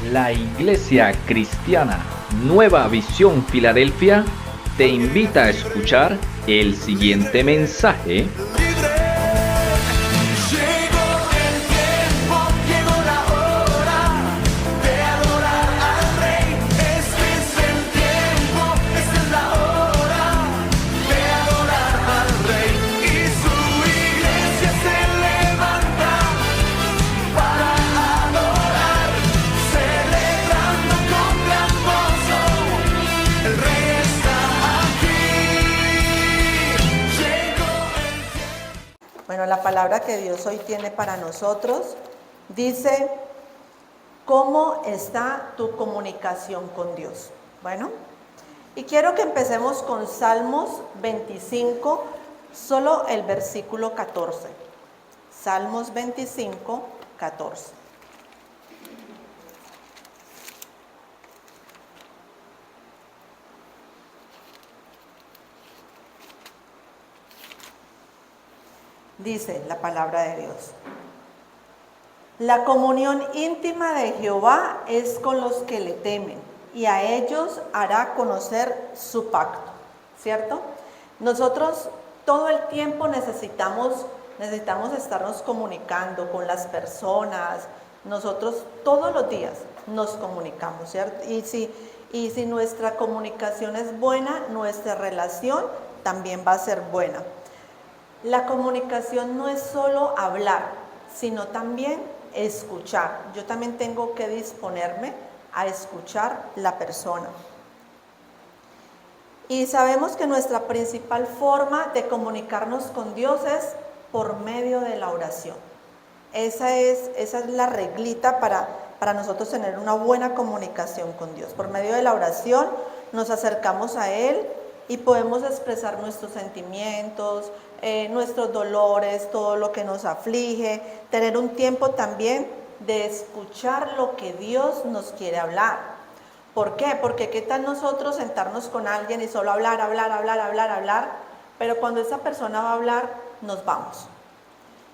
La Iglesia Cristiana Nueva Visión Filadelfia te invita a escuchar el siguiente mensaje. Bueno, la palabra que Dios hoy tiene para nosotros dice, ¿cómo está tu comunicación con Dios? Bueno, y quiero que empecemos con Salmos 25, solo el versículo 14. Salmos 25, 14. Dice la palabra de Dios: la comunión íntima de Jehová es con los que le temen, y a ellos hará conocer su pacto. ¿Cierto? Nosotros todo el tiempo necesitamos estarnos comunicando con las personas. Nosotros todos los días nos comunicamos, ¿cierto? Y si nuestra comunicación es buena, nuestra relación también va a ser buena. La comunicación no es solo hablar, sino también escuchar. Yo también tengo que disponerme a escuchar la persona. Y sabemos que nuestra principal forma de comunicarnos con Dios es por medio de la oración. Esa es la reglita para nosotros tener una buena comunicación con Dios. Por medio de la oración nos acercamos a Él y podemos expresar nuestros sentimientos, nuestros dolores, todo lo que nos aflige, tener un tiempo también de escuchar lo que Dios nos quiere hablar. ¿Por qué? Porque qué tal nosotros sentarnos con alguien y solo hablar, pero cuando esa persona va a hablar, nos vamos.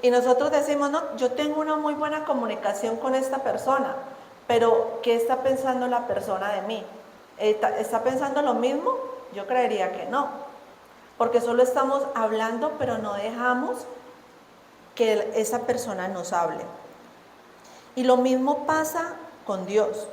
Y nosotros decimos, no, yo tengo una muy buena comunicación con esta persona, pero ¿qué está pensando la persona de mí? ¿Está pensando lo mismo? Yo creería que no, porque solo estamos hablando, pero no dejamos que esa persona nos hable. Y lo mismo pasa con Dios.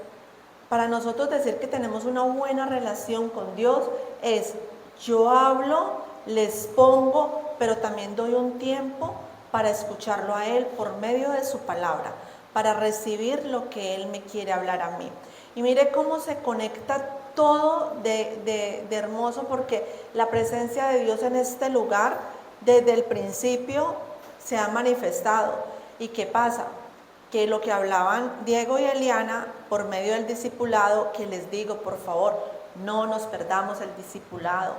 Para nosotros decir que tenemos una buena relación con Dios es, yo hablo, les pongo, pero también doy un tiempo para escucharlo a Él por medio de su palabra, para recibir lo que Él me quiere hablar a mí. Y mire cómo se conecta todo de hermoso, porque la presencia de Dios en este lugar desde el principio se ha manifestado. ¿Y qué pasa? Que lo que hablaban Diego y Eliana por medio del discipulado, que les digo, por favor, no nos perdamos el discipulado.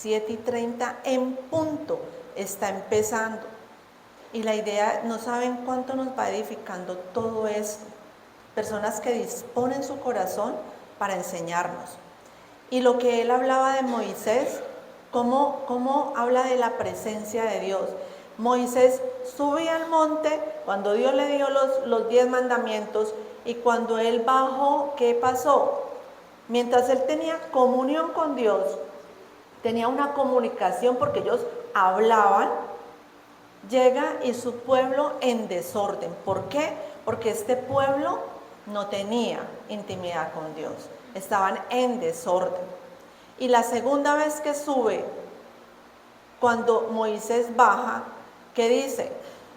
7:30 en punto está empezando. Y la idea, no saben cuánto nos va edificando todo esto. Personas que disponen su corazón para enseñarnos. Y lo que él hablaba de Moisés, cómo habla de la presencia de Dios. Moisés subía al monte cuando Dios le dio los 10 mandamientos, y cuando él bajó, ¿qué pasó? Mientras él tenía comunión con Dios, tenía una comunicación porque ellos hablaban, llega y su pueblo en desorden. ¿Por qué? Porque este pueblo no tenía intimidad con Dios, estaban en desorden. Y la segunda vez que sube, cuando Moisés baja, ¿qué dice?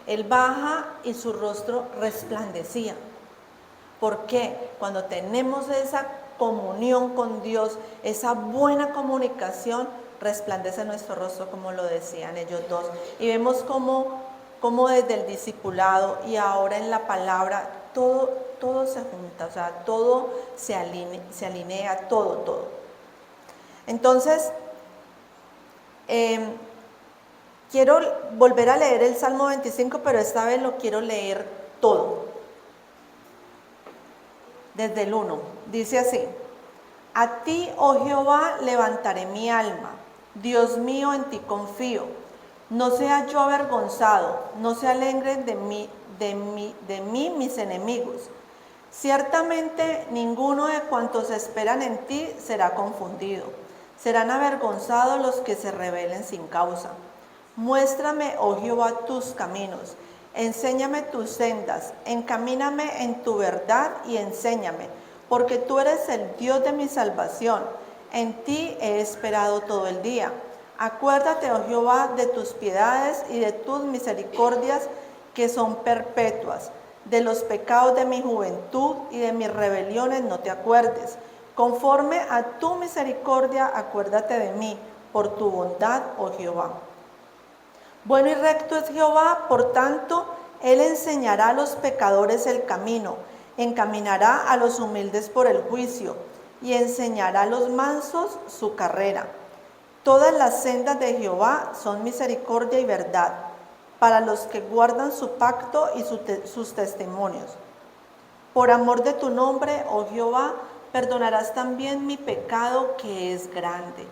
Él baja y su rostro resplandecía. ¿Por qué? Cuando tenemos esa comunión con Dios, esa buena comunicación, resplandece nuestro rostro, como lo decían ellos dos. Y vemos cómo desde el discipulado y ahora en la palabra, todo se junta, o sea, todo se alinea, todo. Entonces, quiero volver a leer el Salmo 25, pero esta vez lo quiero leer todo. Desde el 1, dice así: a ti, oh Jehová, levantaré mi alma. Dios mío, en ti confío. No sea yo avergonzado, no se alegren de mí mis enemigos. Ciertamente ninguno de cuantos esperan en ti será confundido. Serán avergonzados los que se rebelen sin causa. Muéstrame, oh Jehová, tus caminos. Enséñame tus sendas. Encamíname en tu verdad y enséñame, porque tú eres el Dios de mi salvación. En ti he esperado todo el día. Acuérdate, oh Jehová, de tus piedades y de tus misericordias que son perpetuas. De los pecados de mi juventud y de mis rebeliones no te acuerdes. Conforme a tu misericordia, acuérdate de mí, por tu bondad, oh Jehová. Bueno y recto es Jehová, por tanto, Él enseñará a los pecadores el camino, encaminará a los humildes por el juicio, y enseñará a los mansos su carrera. Todas las sendas de Jehová son misericordia y verdad, para los que guardan su pacto y sus testimonios. Por amor de tu nombre, oh Jehová, perdonarás también mi pecado que es grande.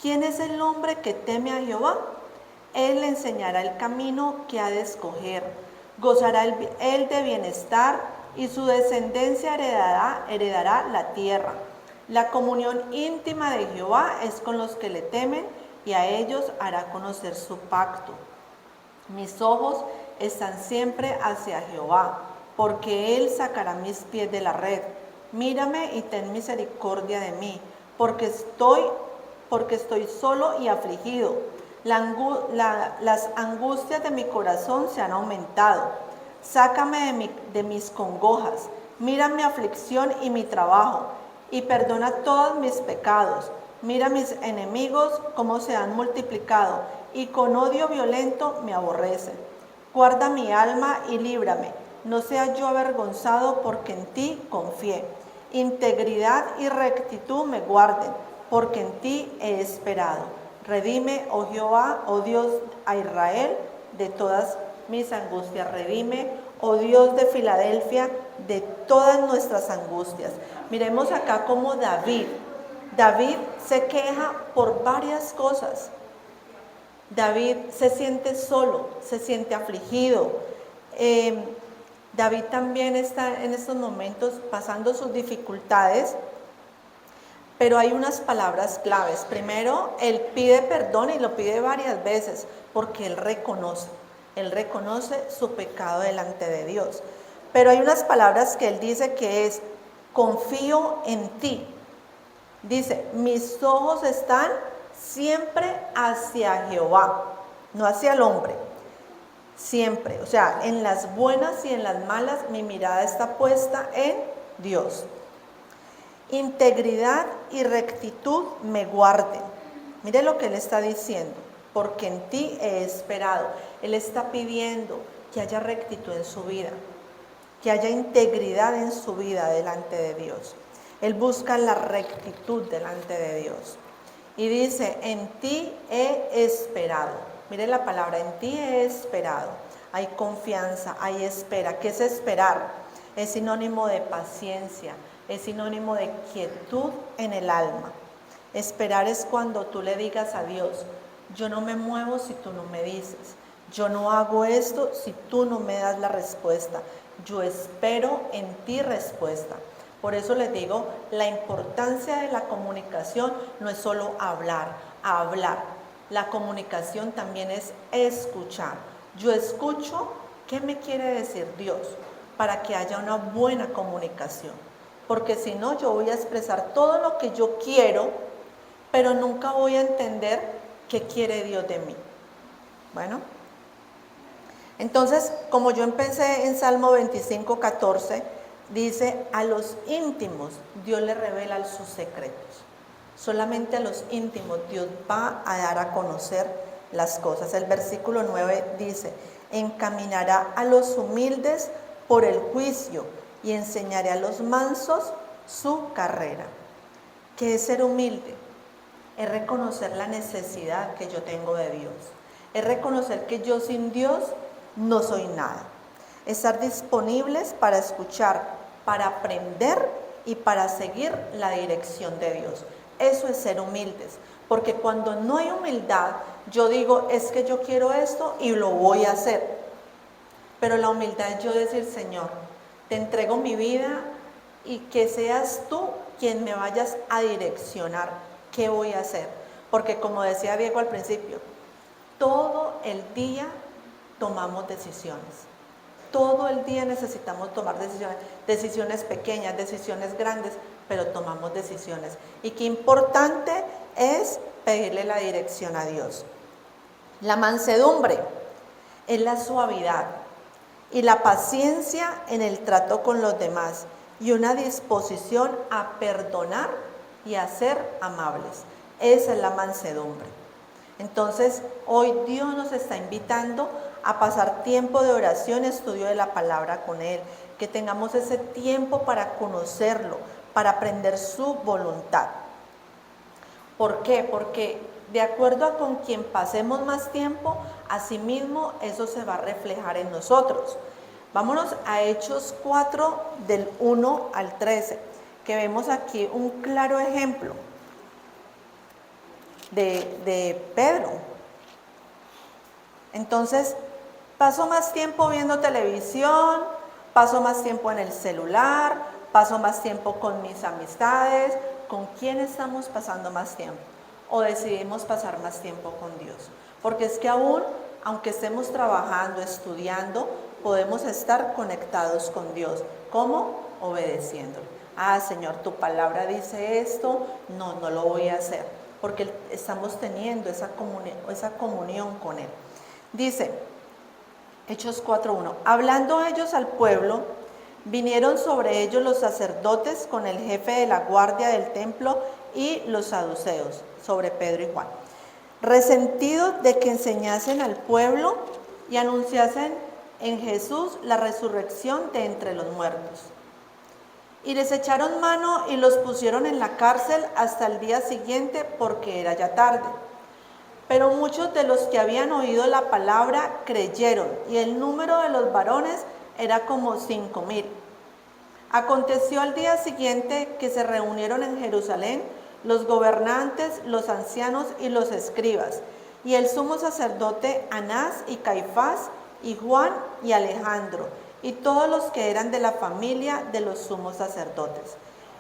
¿Quién es el hombre que teme a Jehová? Él le enseñará el camino que ha de escoger. Gozará él de bienestar y su descendencia heredará la tierra. La comunión íntima de Jehová es con los que le temen y a ellos hará conocer su pacto. Mis ojos están siempre hacia Jehová, porque Él sacará mis pies de la red. Mírame y ten misericordia de mí, porque estoy solo y afligido. Las angustias de mi corazón se han aumentado. Sácame de mis congojas. Mira mi aflicción y mi trabajo, y perdona todos mis pecados. Mira mis enemigos cómo se han multiplicado, y con odio violento me aborrecen. Guarda mi alma y líbrame, no sea yo avergonzado, porque en ti confié. Integridad y rectitud me guarden, porque en ti he esperado. Redime, oh Jehová, oh Dios, a Israel de todas mis angustias. Redime, oh Dios de Filadelfia, de todas nuestras angustias. Miremos acá como David se queja por varias cosas. David se siente solo, se siente afligido. David también está en estos momentos pasando sus dificultades, pero hay unas palabras claves. Primero, él pide perdón y lo pide varias veces porque él reconoce su pecado delante de Dios. Pero hay unas palabras que él dice que es: confío en ti. Dice, mis ojos están siempre hacia Jehová, no hacia el hombre. Siempre, o sea, en las buenas y en las malas, mi mirada está puesta en Dios. Integridad y rectitud me guarden. Mire lo que él está diciendo, porque en ti he esperado. Él está pidiendo que haya rectitud en su vida, que haya integridad en su vida delante de Dios. Él busca la rectitud delante de Dios. Y dice, en ti he esperado. Mire la palabra, en ti he esperado. Hay confianza, hay espera. ¿Qué es esperar? Es sinónimo de paciencia, es sinónimo de quietud en el alma. Esperar es cuando tú le digas a Dios, yo no me muevo si tú no me dices. Yo no hago esto si tú no me das la respuesta. Yo espero en ti respuesta. Por eso les digo, la importancia de la comunicación no es solo hablar. La comunicación también es escuchar. Yo escucho qué me quiere decir Dios para que haya una buena comunicación. Porque si no, yo voy a expresar todo lo que yo quiero, pero nunca voy a entender qué quiere Dios de mí. Bueno, entonces, como yo empecé en Salmo 25:14, dice, a los íntimos Dios le revela sus secretos. Solamente a los íntimos Dios va a dar a conocer las cosas. El versículo 9 dice, encaminará a los humildes por el juicio y enseñaré a los mansos su carrera. ¿Qué es ser humilde? Es reconocer la necesidad que yo tengo de Dios. Es reconocer que yo sin Dios no soy nada. Estar disponibles para escuchar, para aprender y para seguir la dirección de Dios. Eso es ser humildes, porque cuando no hay humildad, yo digo, es que yo quiero esto y lo voy a hacer. Pero la humildad es yo decir, Señor, te entrego mi vida y que seas tú quien me vayas a direccionar qué voy a hacer. Porque como decía Diego al principio, todo el día tomamos decisiones. Todo el día necesitamos tomar decisiones, decisiones pequeñas, decisiones grandes, pero tomamos decisiones. Y qué importante es pedirle la dirección a Dios. La mansedumbre es la suavidad y la paciencia en el trato con los demás y una disposición a perdonar y a ser amables. Esa es la mansedumbre. Entonces, hoy Dios nos está invitando a pasar tiempo de oración, estudio de la palabra con Él, que tengamos ese tiempo para conocerlo, para aprender su voluntad. ¿Por qué? Porque de acuerdo a con quien pasemos más tiempo, asimismo eso se va a reflejar en nosotros. Vámonos a Hechos 4 del 1 al 13, que vemos aquí un claro ejemplo de Pedro. Entonces, paso más tiempo viendo televisión, paso más tiempo en el celular, paso más tiempo con mis amistades. ¿Con quién estamos pasando más tiempo? ¿O decidimos pasar más tiempo con Dios? Porque es que aún, aunque estemos trabajando, estudiando, podemos estar conectados con Dios. ¿Cómo? Obedeciéndole. Ah, Señor, tu palabra dice esto, no lo voy a hacer, porque estamos teniendo esa comunión con Él. Dice, Hechos 4:1, hablando ellos al pueblo, vinieron sobre ellos los sacerdotes con el jefe de la guardia del templo y los saduceos, sobre Pedro y Juan, resentidos de que enseñasen al pueblo y anunciasen en Jesús la resurrección de entre los muertos. Y les echaron mano y los pusieron en la cárcel hasta el día siguiente, porque era ya tarde. Pero muchos de los que habían oído la palabra creyeron, y el número de los varones era como 5,000. Aconteció al día siguiente que se reunieron en Jerusalén los gobernantes, los ancianos y los escribas, y el sumo sacerdote Anás y Caifás, y Juan y Alejandro, y todos los que eran de la familia de los sumos sacerdotes.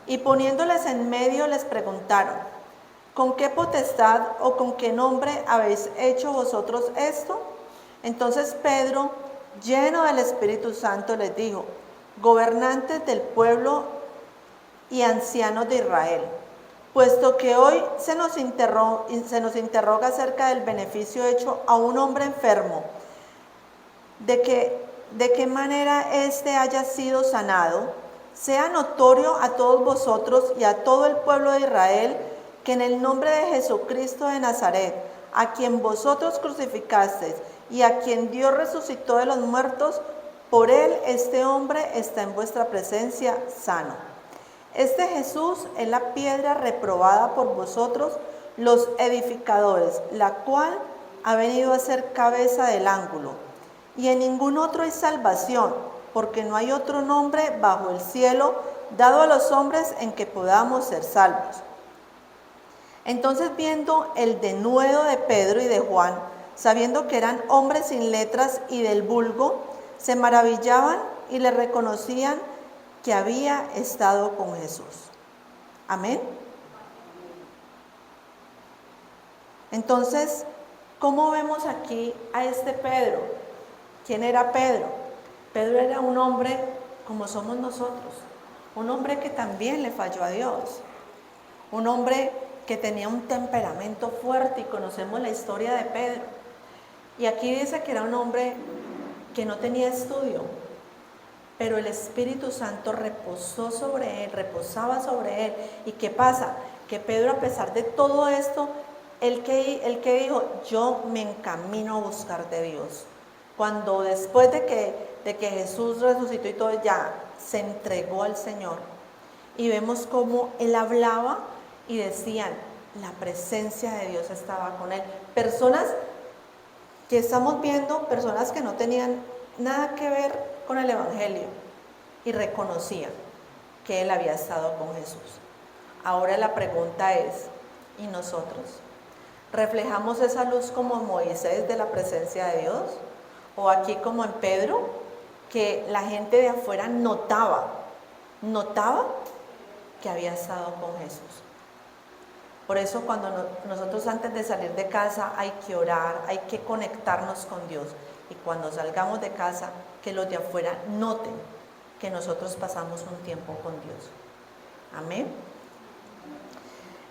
Y poniéndoles en medio les preguntaron, ¿con qué potestad o con qué nombre habéis hecho vosotros esto? Entonces Pedro, lleno del Espíritu Santo, les dijo, gobernantes del pueblo y ancianos de Israel, puesto que hoy se nos interroga acerca del beneficio hecho a un hombre enfermo, de qué manera éste haya sido sanado, sea notorio a todos vosotros y a todo el pueblo de Israel, que en el nombre de Jesucristo de Nazaret, a quien vosotros crucificasteis y a quien Dios resucitó de los muertos, por él este hombre está en vuestra presencia sano. Este Jesús es la piedra reprobada por vosotros, los edificadores, la cual ha venido a ser cabeza del ángulo. Y en ningún otro hay salvación, porque no hay otro nombre bajo el cielo dado a los hombres en que podamos ser salvos. Entonces, viendo el denuedo de Pedro y de Juan, sabiendo que eran hombres sin letras y del vulgo, se maravillaban y le reconocían que había estado con Jesús. Amén. Entonces, ¿cómo vemos aquí a este Pedro? ¿Quién era Pedro? Pedro era un hombre como somos nosotros, un hombre que también le falló a Dios, un hombre que tenía un temperamento fuerte, y conocemos la historia de Pedro. Y aquí dice que era un hombre que no tenía estudio, pero el Espíritu Santo reposaba sobre él. ¿Y qué pasa? Que Pedro, a pesar de todo esto, el que dijo, yo me encamino a buscar de Dios. Cuando después de que Jesús resucitó y todo, ya se entregó al Señor. Y vemos cómo él hablaba y decían, la presencia de Dios estaba con él. Personas que estamos viendo, personas que no tenían nada que ver con el Evangelio, y reconocían que él había estado con Jesús. Ahora la pregunta es, ¿y nosotros? ¿Reflejamos esa luz como Moisés de la presencia de Dios? ¿O aquí como en Pedro, que la gente de afuera notaba que había estado con Jesús. Por eso cuando nosotros antes de salir de casa hay que orar, hay que conectarnos con Dios. Y cuando salgamos de casa, que los de afuera noten que nosotros pasamos un tiempo con Dios. Amén.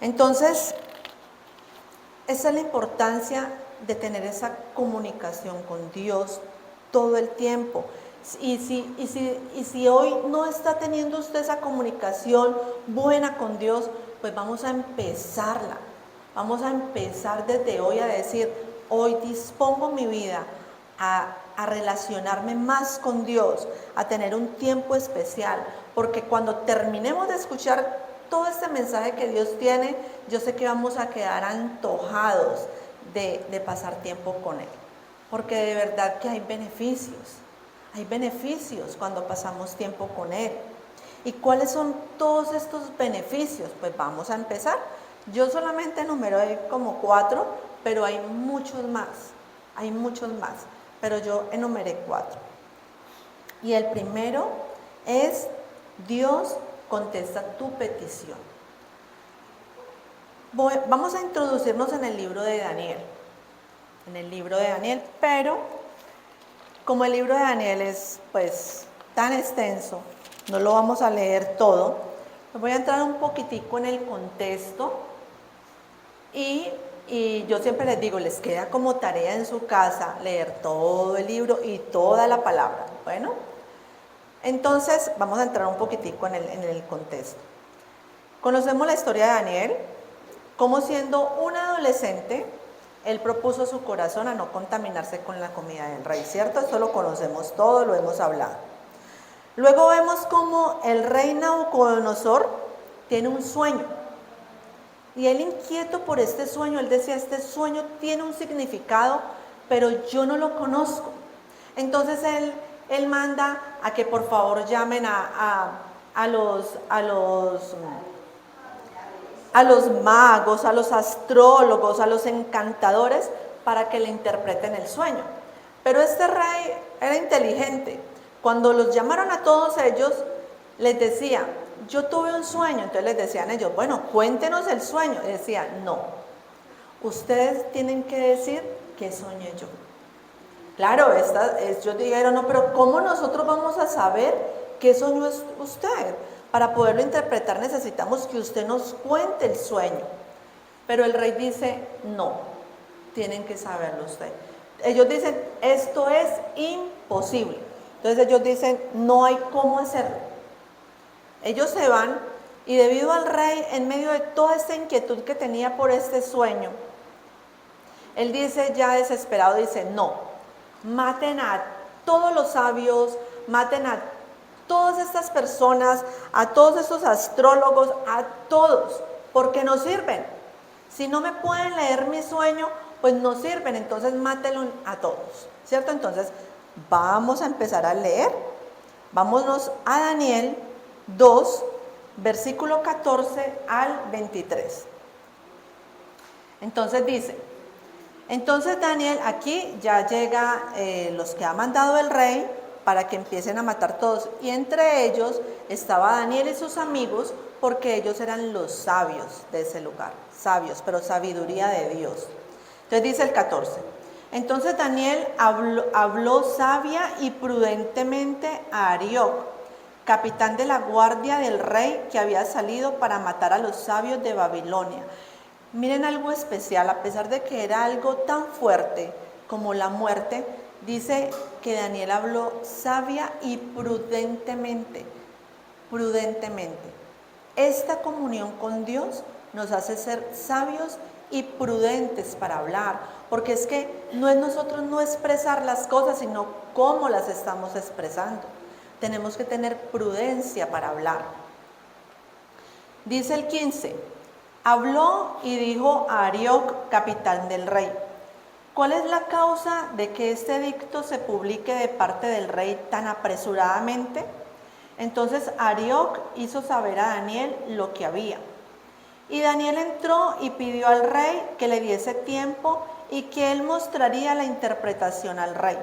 Entonces, esa es la importancia de tener esa comunicación con Dios todo el tiempo. Y si hoy no está teniendo usted esa comunicación buena con Dios, pues vamos a empezarla. Vamos a empezar desde hoy a decir, hoy dispongo mi vida a relacionarme más con Dios, a tener un tiempo especial, porque cuando terminemos de escuchar todo este mensaje que Dios tiene, yo sé que vamos a quedar antojados de pasar tiempo con Él, porque de verdad que hay beneficios cuando pasamos tiempo con Él. ¿Y cuáles son todos estos beneficios? Pues vamos a empezar. Yo solamente enumeré como 4, pero hay muchos más, pero yo enumeré 4. Y el primero es: Dios contesta tu petición. Vamos a introducirnos en el libro de Daniel. Pero como el libro de Daniel es pues tan extenso, no lo vamos a leer todo. Voy a entrar un poquitico en el contexto y yo siempre les digo, les queda como tarea en su casa leer todo el libro y toda la palabra. Bueno, entonces vamos a entrar un poquitico en el contexto. Conocemos la historia de Daniel, como siendo un adolescente, él propuso su corazón a no contaminarse con la comida del rey, ¿cierto? Esto lo conocemos todo, lo hemos hablado. Luego vemos cómo el rey Nabucodonosor tiene un sueño. Y él, inquieto por este sueño, él decía, este sueño tiene un significado, pero yo no lo conozco. Entonces él manda a que por favor llamen a los magos, a los astrólogos, a los encantadores, para que le interpreten el sueño. Pero este rey era inteligente. Cuando los llamaron a todos ellos, les decía, yo tuve un sueño. Entonces les decían ellos, bueno, cuéntenos el sueño. Y decían, no, ustedes tienen que decir qué soñé yo. Claro, ellos dijeron, no, pero ¿cómo nosotros vamos a saber qué soñó usted? Para poderlo interpretar necesitamos que usted nos cuente el sueño. Pero el rey dice, no, tienen que saberlo usted. Ellos dicen, esto es imposible. Entonces ellos dicen, no hay cómo hacerlo. Ellos se van y debido al rey, en medio de toda esta inquietud que tenía por este sueño, él dice ya desesperado, dice, no, maten a todos los sabios, maten a todas estas personas, a todos estos astrólogos, a todos, porque no sirven. Si no me pueden leer mi sueño, pues no sirven, entonces mátenlo a todos, ¿cierto? Entonces vamos a empezar a leer. Vámonos a Daniel 2, versículo 14 al 23. Entonces dice, entonces Daniel, aquí ya llega los que ha mandado el rey para que empiecen a matar todos. Y entre ellos estaba Daniel y sus amigos, porque ellos eran los sabios de ese lugar. Sabios, pero sabiduría de Dios. Entonces dice el 14. Entonces Daniel habló sabia y prudentemente a Arioc, capitán de la guardia del rey, que había salido para matar a los sabios de Babilonia. Miren algo especial, a pesar de que era algo tan fuerte como la muerte, dice que Daniel habló sabia y prudentemente. Esta comunión con Dios nos hace ser sabios y prudentes para hablar, porque es que no es nosotros no expresar las cosas, sino cómo las estamos expresando. Tenemos que tener prudencia para hablar. Dice el 15, habló y dijo a Arioc, capitán del rey, ¿cuál es la causa de que este edicto se publique de parte del rey tan apresuradamente? Entonces Arioc hizo saber a Daniel lo que había. Y Daniel entró y pidió al rey que le diese tiempo y que él mostraría la interpretación al rey.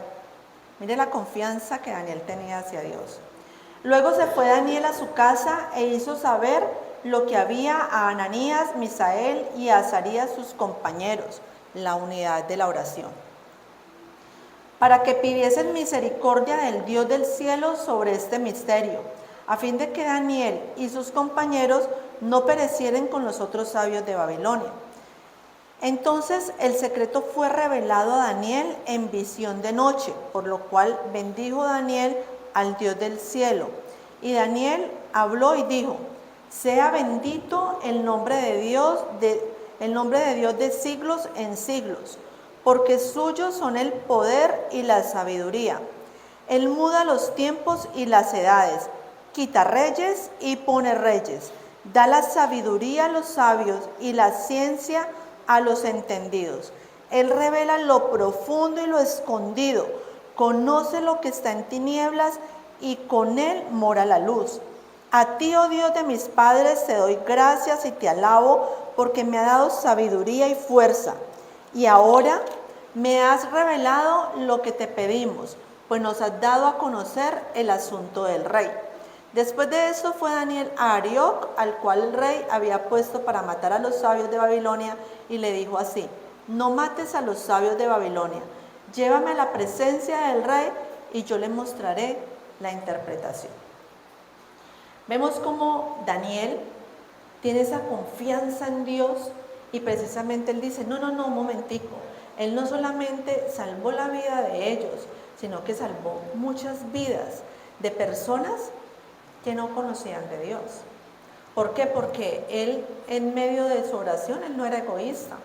Mire la confianza que Daniel tenía hacia Dios. Luego se fue Daniel a su casa e hizo saber lo que había a Ananías, Misael y a Azarías, sus compañeros, la unidad de la oración, para que pidiesen misericordia del Dios del cielo sobre este misterio, a fin de que Daniel y sus compañeros no perecieren con los otros sabios de Babilonia. Entonces el secreto fue revelado a Daniel en visión de noche, por lo cual bendijo Daniel al Dios del cielo. Y Daniel habló y dijo: sea bendito el nombre de Dios de siglos en siglos, porque suyos son el poder y la sabiduría. Él muda los tiempos y las edades, quita reyes y pone reyes, da la sabiduría a los sabios y la ciencia a los entendidos. Él revela lo profundo y lo escondido, conoce lo que está en tinieblas y con él mora la luz. A ti, oh Dios de mis padres, te doy gracias y te alabo, porque me ha dado sabiduría y fuerza. Y ahora me has revelado lo que te pedimos, pues nos has dado a conocer el asunto del rey. Después de esto fue Daniel a Arioc, al cual el rey había puesto para matar a los sabios de Babilonia, y le dijo así: no mates a los sabios de Babilonia, llévame a la presencia del rey y yo le mostraré la interpretación. Vemos cómo Daniel tiene esa confianza en Dios, y precisamente él dice: no, un momentico, él no solamente salvó la vida de ellos, sino que salvó muchas vidas de personas que no conocían de Dios. ¿Por qué? Porque él, en medio de su oración, él no era egoísta.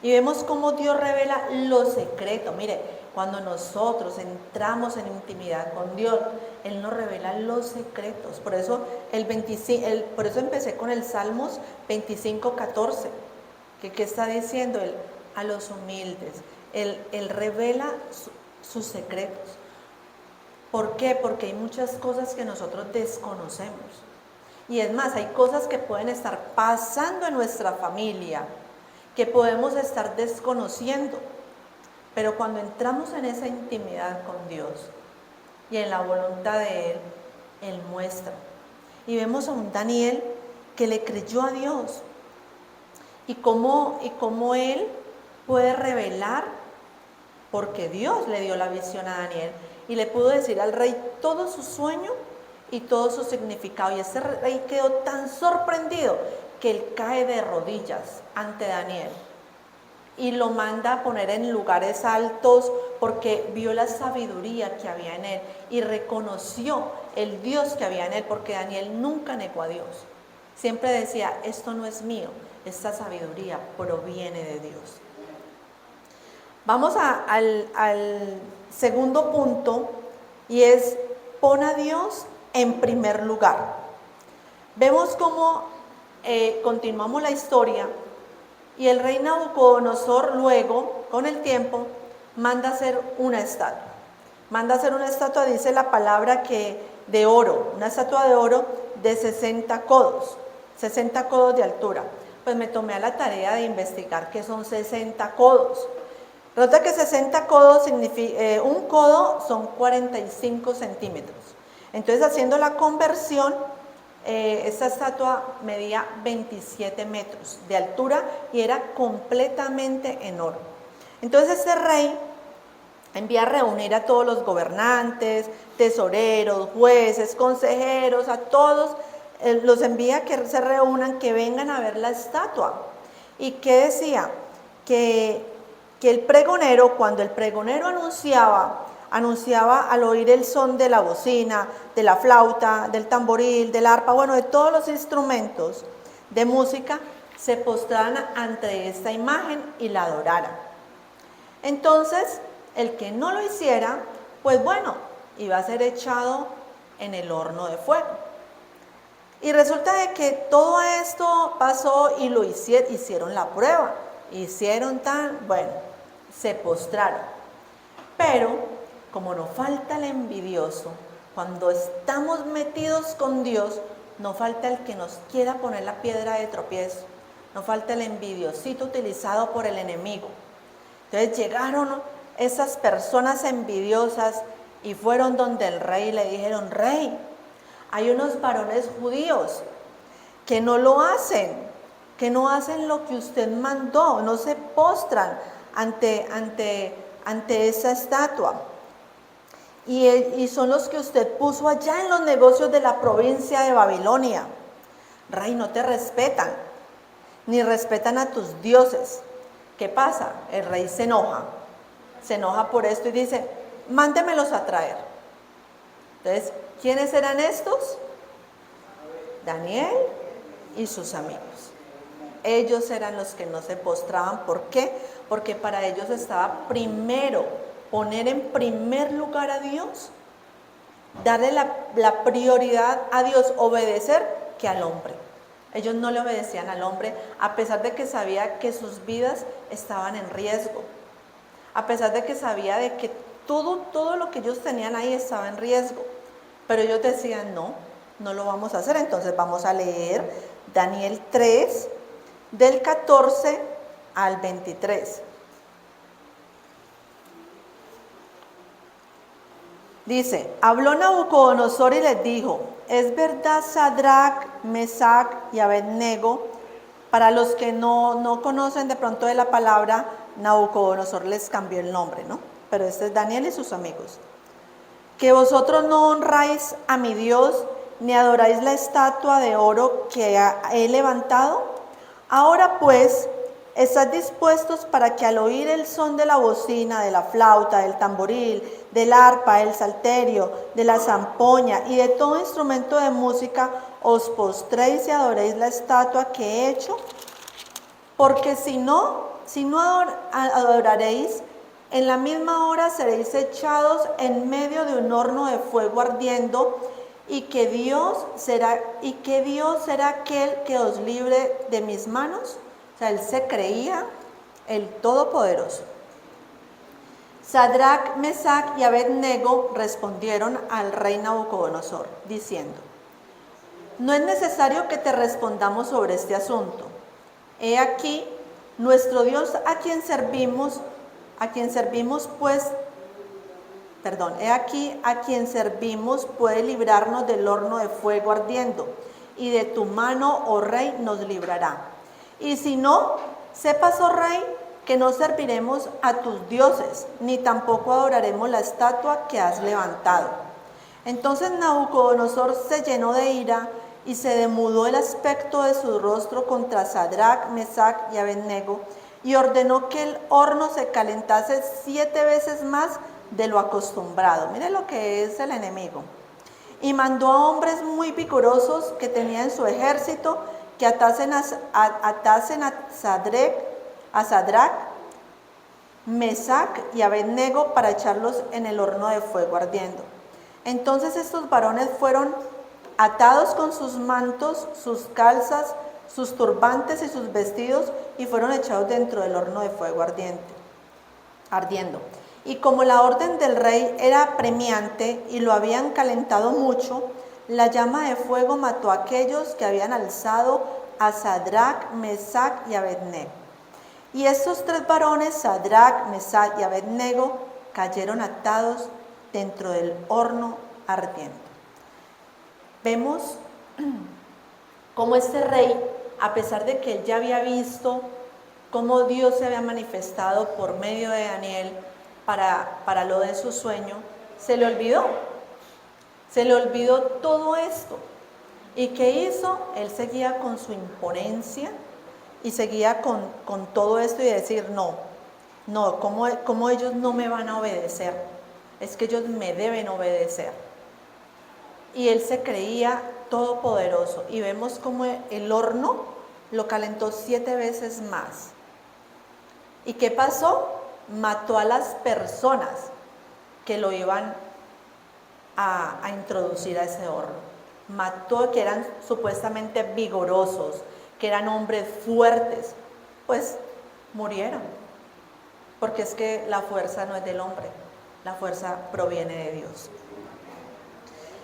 Y vemos cómo Dios revela los secretos. Mire, cuando nosotros entramos en intimidad con Dios, Él nos revela los secretos. Por eso, por eso empecé con el Salmos 25:14. ¿Qué está diciendo? Él a los humildes. Él revela sus secretos. ¿Por qué? Porque hay muchas cosas que nosotros desconocemos. Y es más, hay cosas que pueden estar pasando en nuestra familia, que podemos estar desconociendo. Pero cuando entramos en esa intimidad con Dios y en la voluntad de Él, Él muestra. Y vemos a un Daniel que le creyó a Dios. Y cómo Él puede revelar, porque Dios le dio la visión a Daniel y le pudo decir al rey todo su sueño y todo su significado. Y ese rey quedó tan sorprendido que él cae de rodillas ante Daniel y lo manda a poner en lugares altos, porque vio la sabiduría que había en él y reconoció el Dios que había en él, porque Daniel nunca negó a Dios. Siempre decía: esto no es mío, esta sabiduría proviene de Dios. Vamos al segundo punto, y es: pon a Dios en primer lugar. Vemos cómo continuamos la historia, y el rey Nabucodonosor luego, con el tiempo, manda hacer una estatua. Manda hacer una estatua, dice la palabra, que de oro, una estatua de oro de 60 codos de altura. Pues me tomé a la tarea de investigar qué son 60 codos. Resulta que 60 codos significa, un codo son 45 centímetros. Entonces, haciendo la conversión, esta estatua medía 27 metros de altura y era completamente en oro. Entonces este rey envía a reunir a todos los gobernantes, tesoreros, jueces, consejeros, a todos los envía a que se reúnan, que vengan a ver la estatua. ¿Y qué decía? Que el pregonero, cuando el pregonero anunciaba al oír el son de la bocina, de la flauta, del tamboril, del arpa, bueno, de todos los instrumentos de música, se postraran ante esta imagen y la adoraran. Entonces, el que no lo hiciera, pues bueno, iba a ser echado en el horno de fuego. Y resulta de que todo esto pasó y lo hicieron la prueba. Se postraron. Pero como no falta el envidioso, cuando estamos metidos con Dios, no falta el que nos quiera poner la piedra de tropiezo, no falta el envidiosito utilizado por el enemigo. Entonces llegaron esas personas envidiosas y fueron donde el rey y le dijeron: rey, hay unos varones judíos que no lo hacen, que no hacen lo que usted mandó, no se postran ante esa estatua. Y son los que usted puso allá en los negocios de la provincia de Babilonia. Rey, no te respetan, ni respetan a tus dioses. ¿Qué pasa? El rey se enoja por esto y dice: mándemelos a traer. Entonces, ¿quiénes eran estos? Daniel y sus amigos. Ellos eran los que no se postraban. ¿Por qué? Porque para ellos estaba primero poner en primer lugar a Dios, darle la prioridad a Dios, obedecer, que al hombre. Ellos no le obedecían al hombre, a pesar de que sabía que sus vidas estaban en riesgo, a pesar de que sabía de que todo lo que ellos tenían ahí estaba en riesgo, pero ellos decían: no lo vamos a hacer. Entonces vamos a leer Daniel 3, del 14 al 23. Dice: habló Nabucodonosor y les dijo: es verdad, Sadrach, Mesach y Abednego. Para los que no conocen de pronto de la palabra, Nabucodonosor les cambió el nombre, ¿no? Pero este es Daniel y sus amigos. Que vosotros no honráis a mi Dios, ni adoráis la estatua de oro que he levantado. Ahora pues, ¿estás dispuestos para que al oír el son de la bocina, de la flauta, del tamboril, del arpa, del salterio, de la zampoña y de todo instrumento de música, os postréis y adoréis la estatua que he hecho? Porque si no adoraréis, en la misma hora seréis echados en medio de un horno de fuego ardiendo, y que Dios será aquel que os libre de mis manos. O sea, él se creía el Todopoderoso. Sadrach, Mesach y Abednego respondieron al rey Nabucodonosor, diciendo: no es necesario que te respondamos sobre este asunto. He aquí, nuestro Dios a quien servimos puede librarnos del horno de fuego ardiendo, y de tu mano, oh rey, nos librará. Y si no, sepas, oh rey, que no serviremos a tus dioses, ni tampoco adoraremos la estatua que has levantado. Entonces Nabucodonosor se llenó de ira y se demudó el aspecto de su rostro contra Sadrach, Mesach y Abednego, y ordenó que el horno se calentase 7 veces más de lo acostumbrado. Mire lo que es el enemigo. Y mandó a hombres muy vigorosos que tenía en su ejército que atasen a Sadrach, Mesach y Abednego para echarlos en el horno de fuego ardiendo. Entonces estos varones fueron atados con sus mantos, sus calzas, sus turbantes y sus vestidos, y fueron echados dentro del horno de fuego ardiendo. Y como la orden del rey era apremiante y lo habían calentado mucho, la llama de fuego mató a aquellos que habían alzado a Sadrach, Mesach y Abednego. Y estos 3 varones, Sadrach, Mesach y Abednego, cayeron atados dentro del horno ardiendo. Vemos cómo este rey, a pesar de que él ya había visto cómo Dios se había manifestado por medio de Daniel para lo de su sueño, se le olvidó todo esto. ¿Y qué hizo? Él seguía con su imponencia y seguía con todo esto y decir: no, ¿cómo ellos no me van a obedecer? Es que ellos me deben obedecer. Y él se creía todopoderoso, y vemos como el horno lo calentó 7 veces más. ¿Y qué pasó? Mató a las personas que lo iban a introducir a ese horno. Mató, que eran supuestamente vigorosos, que eran hombres fuertes, pues murieron. Porque es que la fuerza no es del hombre, la fuerza proviene de Dios.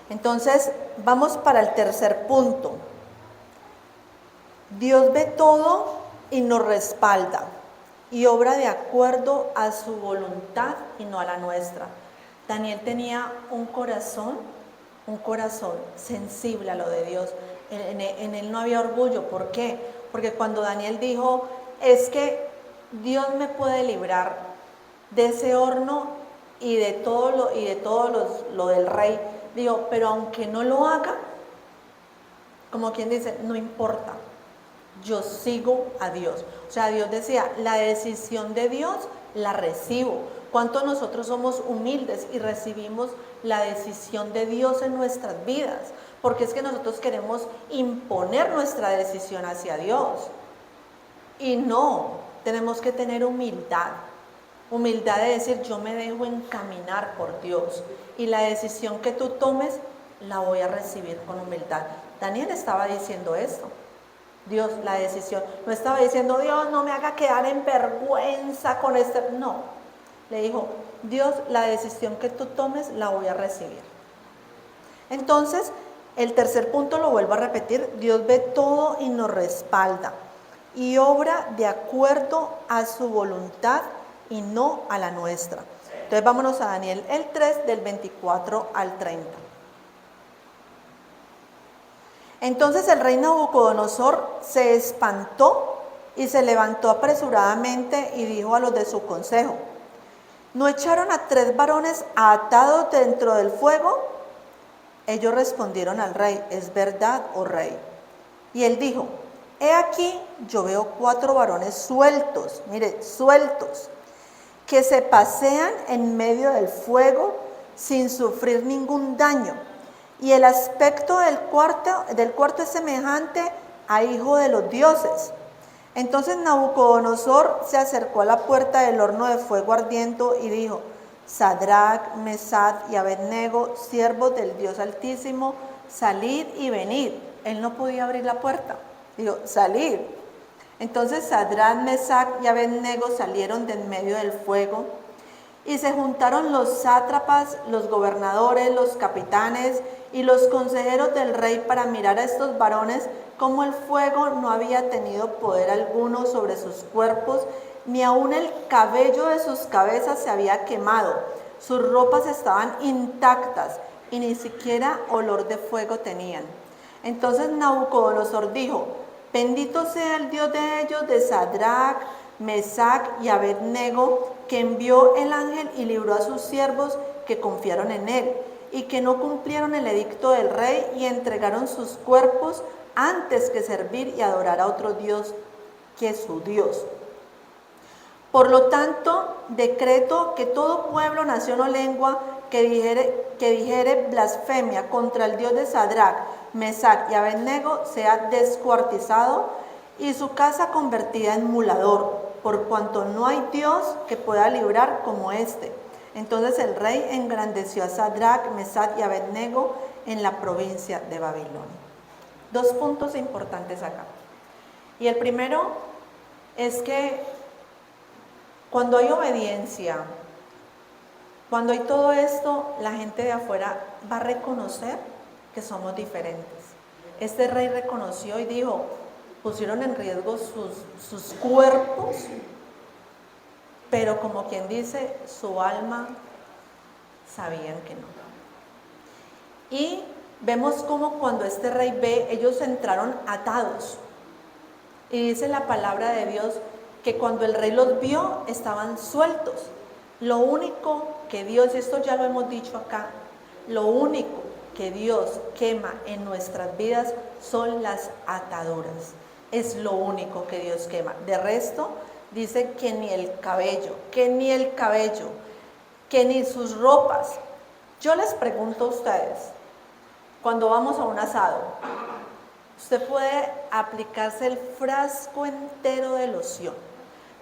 Entonces, vamos para el tercer punto. Dios ve todo y nos respalda. y obra de acuerdo a su voluntad y no a la nuestra. Daniel tenía un corazón sensible a lo de Dios. En él no había orgullo. ¿Por qué? Porque cuando Daniel dijo, es que Dios me puede librar de ese horno y de todo lo del rey, dijo, pero aunque no lo haga, como quien dice, no importa, yo sigo a Dios. O sea, Dios decía, la decisión de Dios la recibo. ¿Cuánto nosotros somos humildes y recibimos la decisión de Dios en nuestras vidas? Porque es que nosotros queremos imponer nuestra decisión hacia Dios. Y no, tenemos que tener humildad. Humildad de decir, yo me dejo encaminar por Dios. Y la decisión que tú tomes, la voy a recibir con humildad. Daniel estaba diciendo esto. Dios, la decisión. No estaba diciendo, Dios, no me haga quedar en vergüenza con este. No. Le dijo, Dios, la decisión que tú tomes, la voy a recibir. Entonces, el tercer punto lo vuelvo a repetir. Dios ve todo y nos respalda. Y obra de acuerdo a su voluntad y no a la nuestra. Entonces, vámonos a Daniel el 3, del 24 al 30. Entonces el rey Nabucodonosor se espantó y se levantó apresuradamente y dijo a los de su consejo, ¿no echaron a 3 varones atados dentro del fuego? Ellos respondieron al rey, es verdad, oh rey. Y él dijo, he aquí, yo veo 4 varones sueltos, mire, sueltos, que se pasean en medio del fuego sin sufrir ningún daño. Y el aspecto del cuarto es semejante a hijo de los dioses. Entonces Nabucodonosor se acercó a la puerta del horno de fuego ardiendo y dijo, Sadrach, Mesach y Abednego, siervos del Dios Altísimo, salid y venid. Él no podía abrir la puerta. Dijo, salid. Entonces Sadrach, Mesach y Abednego salieron de en medio del fuego y se juntaron los sátrapas, los gobernadores, los capitanes y los consejeros del rey para mirar a estos varones como el fuego no había tenido poder alguno sobre sus cuerpos, ni aun el cabello de sus cabezas se había quemado, sus ropas estaban intactas y ni siquiera olor de fuego tenían. Entonces Nabucodonosor dijo, bendito sea el Dios de ellos, de Sadrach, Mesach y Abednego, que envió el ángel y libró a sus siervos que confiaron en él, y que no cumplieron el edicto del rey y entregaron sus cuerpos antes que servir y adorar a otro Dios que su Dios. Por lo tanto, decreto que todo pueblo, nación o lengua que dijere blasfemia contra el Dios de Sadrach, Mesach y Abednego sea descuartizado y su casa convertida en mulador, por cuanto no hay Dios que pueda librar como este. Entonces el rey engrandeció a Sadrach, Mesach y Abednego en la provincia de Babilonia. 2 puntos importantes acá. Y el primero es que cuando hay obediencia, cuando hay todo esto, la gente de afuera va a reconocer que somos diferentes. Este rey reconoció y dijo, pusieron en riesgo sus cuerpos, pero como quien dice, su alma sabían que no. Y vemos como cuando este rey ve, ellos entraron atados. Y dice la palabra de Dios que cuando el rey los vio, estaban sueltos. Lo único que Dios, y esto ya lo hemos dicho acá, lo único que Dios quema en nuestras vidas son las ataduras. Es lo único que Dios quema. De resto, dice que ni el cabello, que ni sus ropas. Yo les pregunto a ustedes, cuando vamos a un asado, usted puede aplicarse el frasco entero de loción,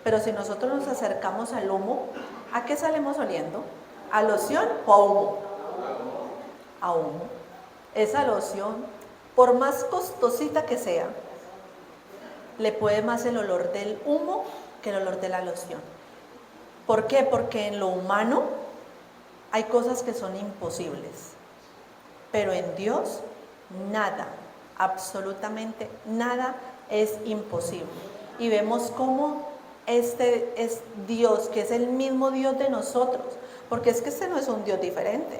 pero si nosotros nos acercamos al humo, ¿a qué salimos oliendo? ¿A loción o a humo? A humo. Esa loción, por más costosita que sea, le puede más el olor del humo que el olor de la loción. ¿Por qué? Porque en lo humano hay cosas que son imposibles, pero en Dios nada, absolutamente nada es imposible. Y vemos cómo este es Dios, que es el mismo Dios de nosotros, porque es que este no es un Dios diferente,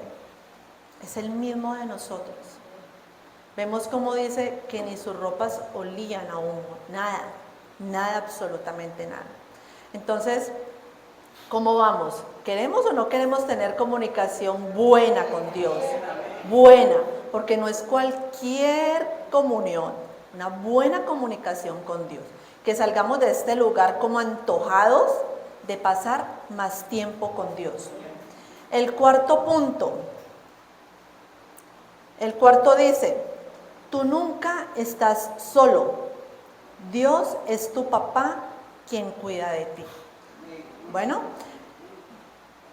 es el mismo de nosotros. Vemos como dice que ni sus ropas olían a humo, nada, nada, absolutamente nada. Entonces, ¿cómo vamos? ¿Queremos o no queremos tener comunicación buena con Dios? Buena, porque no es cualquier comunión, una buena comunicación con Dios. Que salgamos de este lugar como antojados de pasar más tiempo con Dios. El cuarto punto, el cuarto dice, tú nunca estás solo, Dios es tu papá quien cuida de ti. Bueno,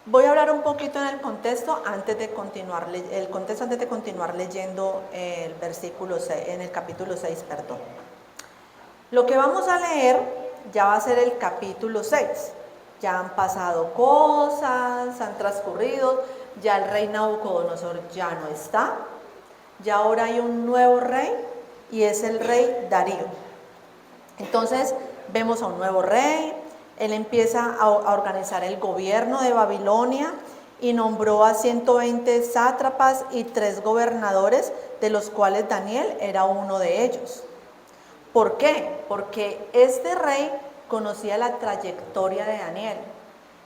voy a hablar un poquito en el contexto antes de continuar leyendo el versículo 6, en el capítulo 6, perdón. Lo que vamos a leer ya va a ser el capítulo 6. Ya han pasado cosas, han transcurrido, ya el rey Nabucodonosor ya no está, ya ahora hay un nuevo rey y es el rey Darío. Entonces vemos a un nuevo rey, él empieza a organizar el gobierno de Babilonia y nombró a 120 sátrapas y 3 gobernadores, de los cuales Daniel era uno de ellos. ¿Por qué? Porque este rey conocía la trayectoria de Daniel.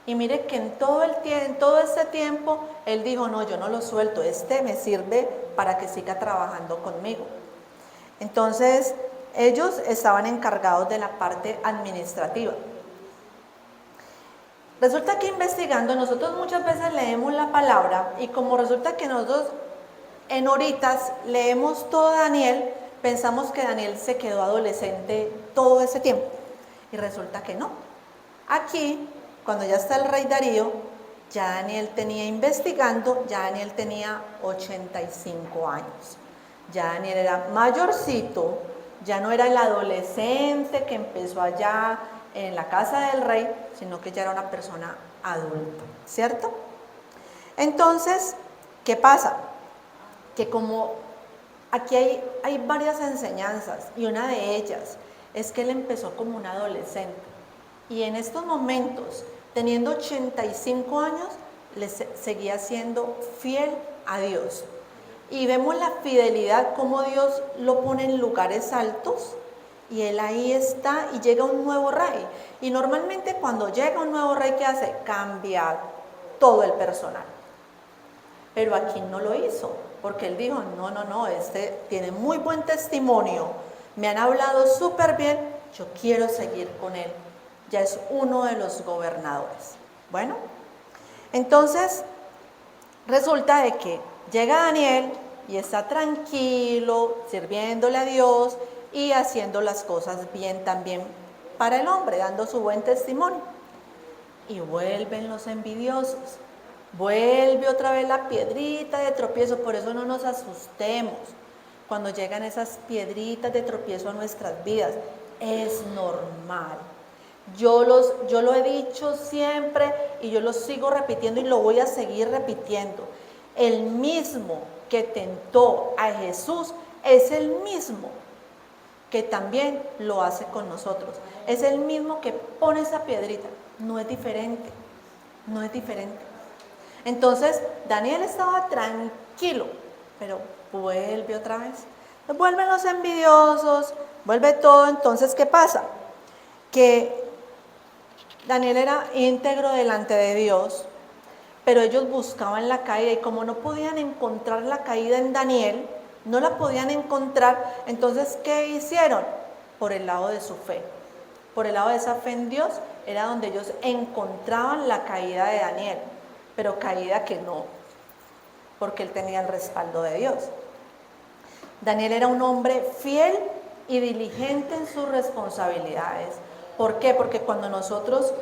Y mire que en todo este tiempo, él dijo, no, yo no lo suelto, este me sirve para que siga trabajando conmigo. Entonces, ellos estaban encargados de la parte administrativa. Resulta que investigando, nosotros muchas veces leemos la palabra y como resulta que nosotros en horitas leemos todo Daniel, pensamos que Daniel se quedó adolescente todo ese tiempo y resulta que no. Aquí, cuando ya está el rey Darío, ya Daniel tenía investigando, ya Daniel tenía 85 años. Ya Daniel era mayorcito, ya no era el adolescente que empezó allá en la casa del rey, sino que ya era una persona adulta, ¿cierto? Entonces, ¿qué pasa? Que como aquí hay varias enseñanzas y una de ellas es que él empezó como un adolescente y en estos momentos, teniendo 85 años, le seguía siendo fiel a Dios. Y vemos la fidelidad, como Dios lo pone en lugares altos y él ahí está y llega un nuevo rey. Y normalmente cuando llega un nuevo rey, ¿qué hace? Cambia todo el personal. Pero aquí no lo hizo, porque él dijo, no, este tiene muy buen testimonio, me han hablado súper bien, yo quiero seguir con él. Ya es uno de los gobernadores. Bueno, entonces resulta de que llega Daniel y está tranquilo, sirviéndole a Dios y haciendo las cosas bien también para el hombre, dando su buen testimonio. Y vuelven los envidiosos. Vuelve otra vez la piedrita de tropiezo, por eso no nos asustemos cuando llegan esas piedritas de tropiezo a nuestras vidas. Es normal. Yo lo he dicho siempre y yo lo sigo repitiendo y lo voy a seguir repitiendo. El mismo que tentó a Jesús es el mismo que también lo hace con nosotros. Es el mismo que pone esa piedrita. No es diferente, no es diferente. Entonces, Daniel estaba tranquilo, pero vuelve otra vez. Vuelven los envidiosos, vuelve todo. Entonces, ¿qué pasa? Que Daniel era íntegro delante de Dios, pero ellos buscaban la caída y como no podían encontrar la caída en Daniel, no la podían encontrar, entonces, ¿qué hicieron? Por el lado de su fe. Por el lado de esa fe en Dios era donde ellos encontraban la caída de Daniel. Pero caída que no, porque él tenía el respaldo de Dios. Daniel era un hombre fiel y diligente en sus responsabilidades. ¿Por qué? Porque cuando nosotros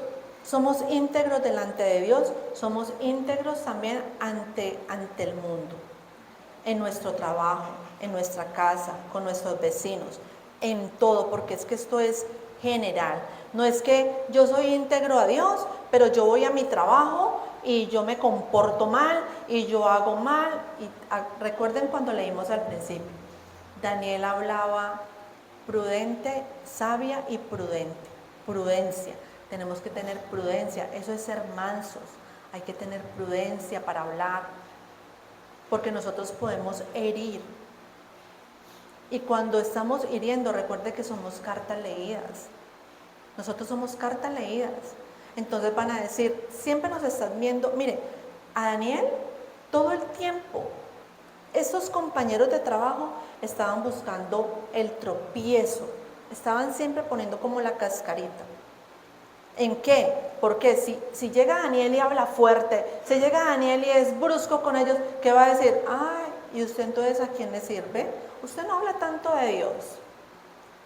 somos íntegros delante de Dios, somos íntegros también ante el mundo, en nuestro trabajo, en nuestra casa, con nuestros vecinos, en todo, porque es que esto es general. No es que yo soy íntegro a Dios, pero yo voy a mi trabajo y yo me comporto mal y yo hago mal. Y recuerden cuando leímos al principio, Daniel hablaba prudente, sabia y prudente, prudencia. tenemos que tener prudencia, eso es ser mansos, hay que tener prudencia para hablar, porque nosotros podemos herir. Y cuando estamos hiriendo, recuerde que somos cartas leídas. Nosotros somos cartas leídas. Entonces van a decir, siempre nos están viendo. Mire, a Daniel, todo el tiempo, estos compañeros de trabajo estaban buscando el tropiezo. Estaban siempre poniendo como la cascarita. ¿En qué? Porque si llega Daniel y habla fuerte, si llega Daniel y es brusco con ellos, ¿qué va a decir? Ay, ¿y usted entonces a quién le sirve? Usted no habla tanto de Dios.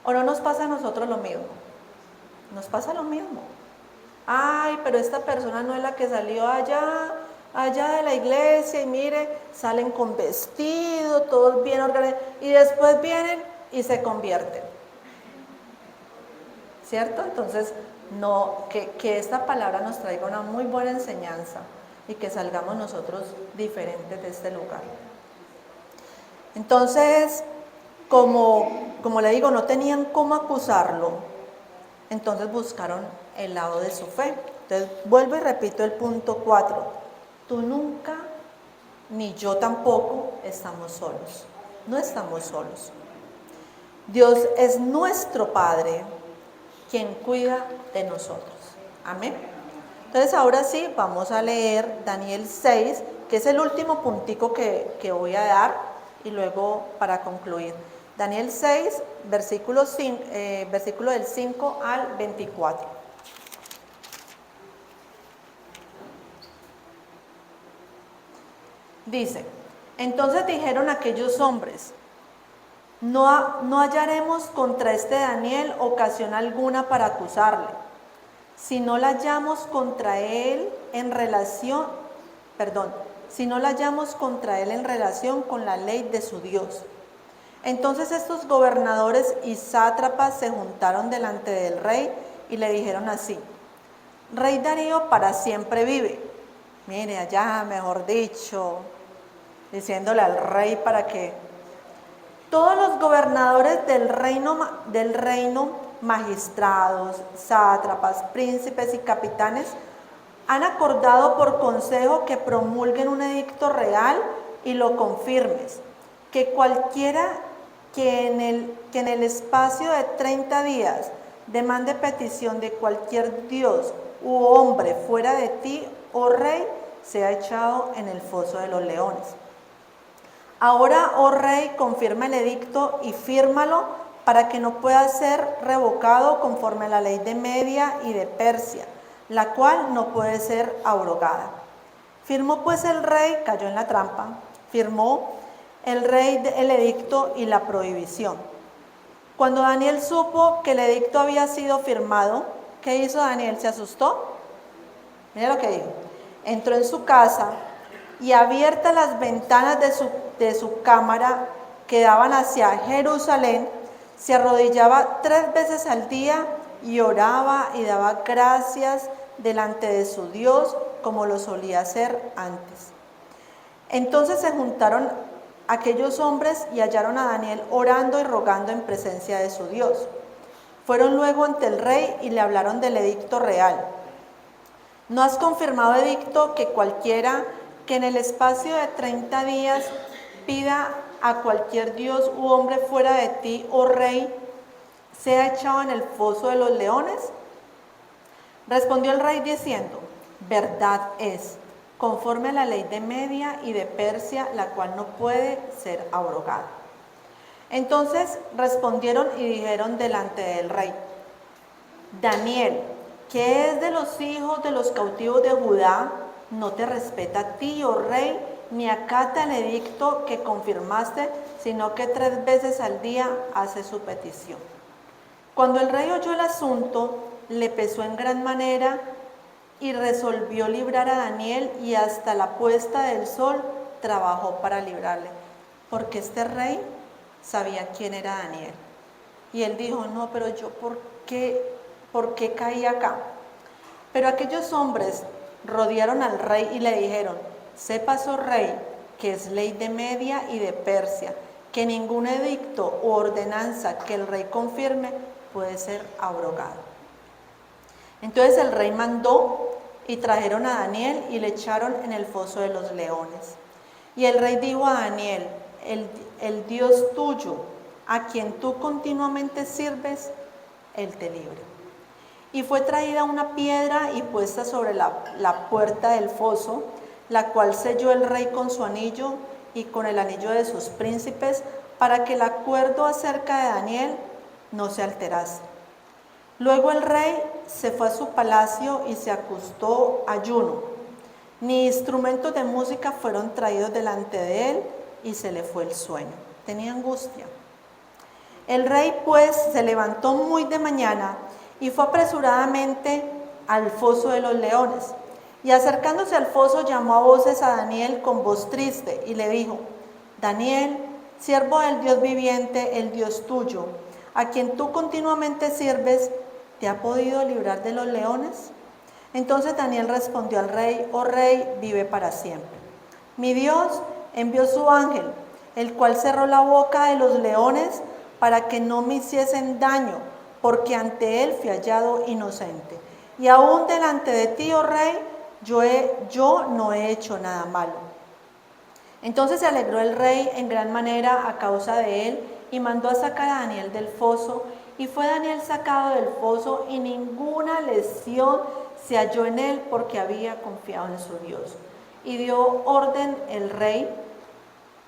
¿O no nos pasa a nosotros lo mismo? Nos pasa lo mismo. Ay, pero esta persona no es la que salió allá de la iglesia y mire, salen con vestido, todos bien organizados, y después vienen y se convierten. ¿Cierto? Entonces, no, que esta palabra nos traiga una muy buena enseñanza y que salgamos nosotros diferentes de este lugar. Entonces, como le digo, no tenían cómo acusarlo, entonces buscaron el lado de su fe. Entonces, vuelvo y repito el punto 4. Tú nunca, ni yo tampoco, estamos solos. No estamos solos. Dios es nuestro Padre, quien cuida de nosotros. Amén. Entonces ahora sí vamos a leer Daniel 6, que es el último puntico que voy a dar y luego para concluir. Daniel 6, versículo del 5 al 24. Dice, entonces dijeron aquellos hombres, no hallaremos contra este Daniel ocasión alguna para acusarle, si no la hallamos contra él en relación con la ley de su Dios. Entonces estos gobernadores y sátrapas se juntaron delante del rey y le dijeron así, Rey Darío para siempre vive. Mire allá, mejor dicho, diciéndole al rey para que todos los gobernadores del reino, magistrados, sátrapas, príncipes y capitanes, han acordado por consejo que promulguen un edicto real y lo confirmes, que cualquiera que en el espacio de 30 días demande petición de cualquier dios u hombre fuera de ti, oh rey, sea echado en el foso de los leones. Ahora, oh rey, confirma el edicto y fírmalo para que no pueda ser revocado conforme a la ley de Media y de Persia, la cual no puede ser abrogada. Firmó pues el rey, cayó en la trampa, firmó el rey el edicto y la prohibición. Cuando Daniel supo que el edicto había sido firmado, ¿qué hizo Daniel? ¿Se asustó? Mira lo que dijo. Entró en su casa y abiertas las ventanas de su cámara que daban hacia Jerusalén, se arrodillaba 3 veces al día y oraba y daba gracias delante de su Dios como lo solía hacer antes. Entonces se juntaron aquellos hombres y hallaron a Daniel orando y rogando en presencia de su Dios. Fueron luego ante el rey y le hablaron del edicto real. ¿No has confirmado edicto que cualquiera que en el espacio de 30 días pida a cualquier dios u hombre fuera de ti, oh rey, sea echado en el foso de los leones? Respondió el rey diciendo, verdad es, conforme a la ley de Media y de Persia, la cual no puede ser abrogada. Entonces respondieron y dijeron delante del rey, Daniel, que es de los hijos de los cautivos de Judá, no te respeta a ti, oh rey, ni acata el edicto que confirmaste, sino que 3 veces al día hace su petición. Cuando el rey oyó el asunto, le pesó en gran manera y resolvió librar a Daniel, y hasta la puesta del sol trabajó para librarle, porque este rey sabía quién era Daniel. Y él dijo, no, pero yo ¿por qué caí acá? Pero aquellos hombres rodearon al rey y le dijeron, sepas, oh rey, que es ley de Media y de Persia, que ningún edicto u ordenanza que el rey confirme puede ser abrogado. Entonces el rey mandó y trajeron a Daniel y le echaron en el foso de los leones. Y el rey dijo a Daniel: el Dios tuyo, a quien tú continuamente sirves, Él te libre. Y fue traída una piedra y puesta sobre la puerta del foso, la cual selló el rey con su anillo y con el anillo de sus príncipes, para que el acuerdo acerca de Daniel no se alterase. Luego el rey se fue a su palacio y se acostó ayuno. Ni instrumentos de música fueron traídos delante de él, y se le fue el sueño. Tenía angustia. El rey pues se levantó muy de mañana y fue apresuradamente al foso de los leones. Y acercándose al foso llamó a voces a Daniel con voz triste y le dijo: Daniel, siervo del Dios viviente, el Dios tuyo, a quien tú continuamente sirves, ¿te ha podido librar de los leones? Entonces Daniel respondió al rey: oh rey, vive para siempre. Mi Dios envió su ángel, el cual cerró la boca de los leones para que no me hiciesen daño, porque ante él fui hallado inocente. Y aún delante de ti, oh rey, yo no he hecho nada malo. Entonces se alegró el rey en gran manera a causa de él, y mandó a sacar a Daniel del foso. Y fue Daniel sacado del foso, y ninguna lesión se halló en él, porque había confiado en su Dios. Y dio orden el rey,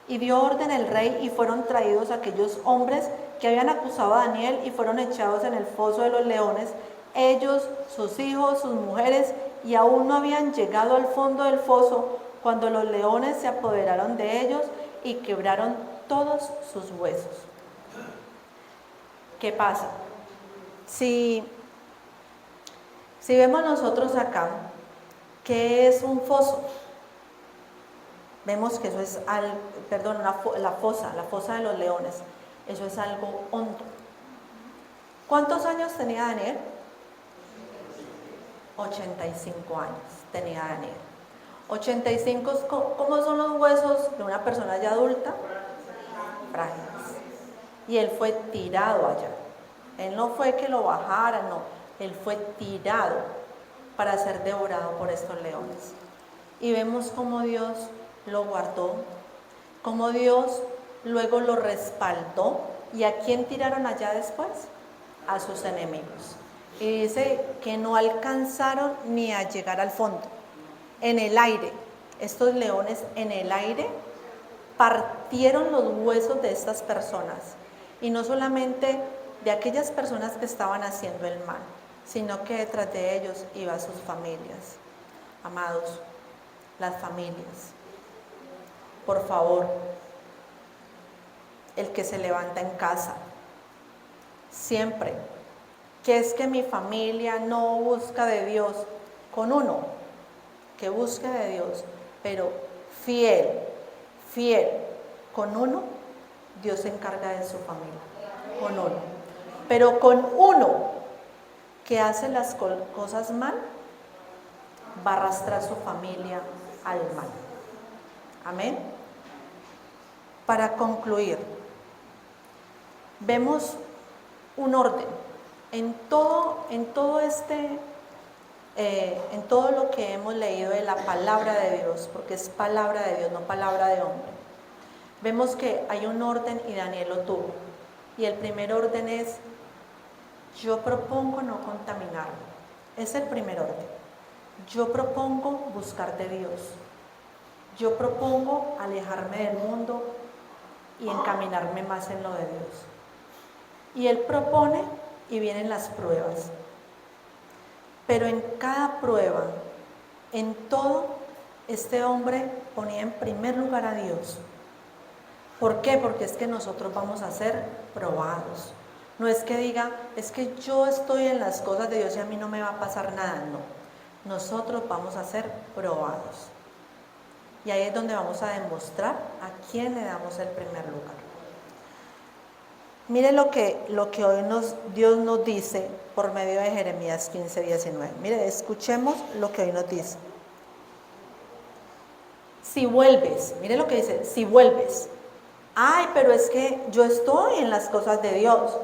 y fueron traídos aquellos hombres que habían acusado a Daniel, y fueron echados en el foso de los leones, ellos, sus hijos, sus mujeres, y aún no habían llegado al fondo del foso cuando los leones se apoderaron de ellos y quebraron todos sus huesos. ¿Qué pasa? Si vemos nosotros acá, ¿qué es un foso? Vemos que eso es la fosa de los leones. Eso es algo hondo. ¿Cuántos años tenía Daniel? 85 años tenía Daniel. 85, ¿cómo son los huesos de una persona ya adulta? Frágiles. Y él fue tirado allá. Él no fue que lo bajaran, no. Él fue tirado para ser devorado por estos leones. Y vemos cómo Dios lo guardó, cómo Dios luego lo respaldó. ¿Y a quién tiraron allá después? A sus enemigos. Y dice que no alcanzaron ni a llegar al fondo. En el aire, estos leones en el aire partieron los huesos de estas personas. Y no solamente de aquellas personas que estaban haciendo el mal, sino que detrás de ellos iban sus familias. Amados, las familias. Por favor, el que se levanta en casa, siempre, que es que mi familia no busca de Dios, con uno que busque de Dios, pero fiel, con uno, Dios se encarga de su familia, con uno. Pero con uno que hace las cosas mal, va a arrastrar su familia al mal. Amén. Para concluir, vemos un orden en todo lo que hemos leído de la palabra de Dios, porque es palabra de Dios, no palabra de hombre. Vemos que hay un orden y Daniel lo tuvo. Y el primer orden es: yo propongo no contaminarme. Es el primer orden. Yo propongo buscar de Dios. Yo propongo alejarme del mundo y encaminarme más en lo de Dios. Y Él propone y vienen las pruebas. Pero en cada prueba, en todo, este hombre ponía en primer lugar a Dios. ¿Por qué? Porque es que nosotros vamos a ser probados. No es que diga, es que yo estoy en las cosas de Dios y a mí no me va a pasar nada. No, nosotros vamos a ser probados. Y ahí es donde vamos a demostrar a quién le damos el primer lugar. Mire lo que hoy Dios nos dice por medio de Jeremías 15:19. Mire, escuchemos lo que hoy nos dice. Si vuelves, mire lo que dice, si vuelves. Ay, pero es que yo estoy en las cosas de Dios.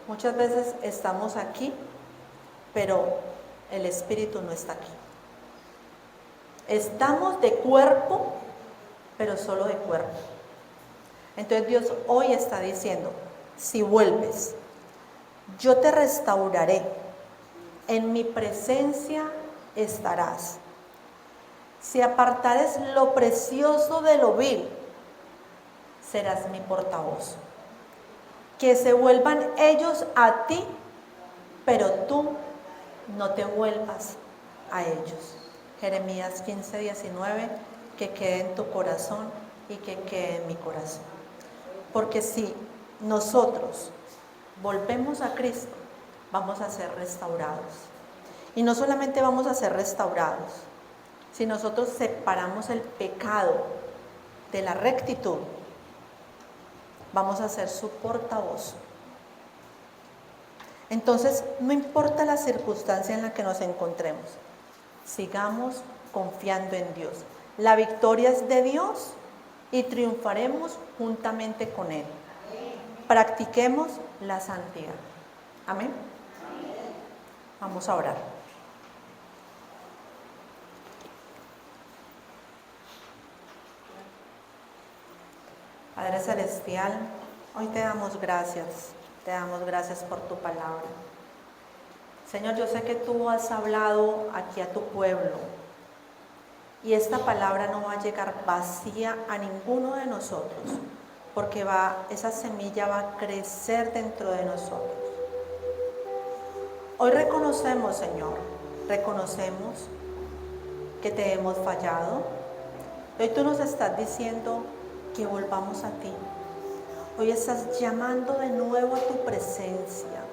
Muchas veces estamos aquí, pero el espíritu no está aquí. Estamos de cuerpo, pero solo de cuerpo. Entonces Dios hoy está diciendo, si vuelves, yo te restauraré, en mi presencia estarás. Si apartares lo precioso de lo vil, serás mi portavoz. Que se vuelvan ellos a ti, pero tú no te vuelvas a ellos. Jeremías 15:19, que quede en tu corazón y que quede en mi corazón. Porque si nosotros volvemos a Cristo, vamos a ser restaurados. Y no solamente vamos a ser restaurados, si nosotros separamos el pecado de la rectitud, vamos a ser su portavoz. Entonces, no importa la circunstancia en la que nos encontremos, sigamos confiando en Dios. La victoria es de Dios y triunfaremos juntamente con Él. Practiquemos la santidad. Amén. Vamos a orar. Padre Celestial, hoy te damos gracias por tu palabra. Señor, yo sé que tú has hablado aquí a tu pueblo y esta palabra no va a llegar vacía a ninguno de nosotros, porque esa semilla va a crecer dentro de nosotros. Hoy reconocemos, Señor, que te hemos fallado. Hoy tú nos estás diciendo que volvamos a ti. Hoy estás llamando de nuevo a tu presencia.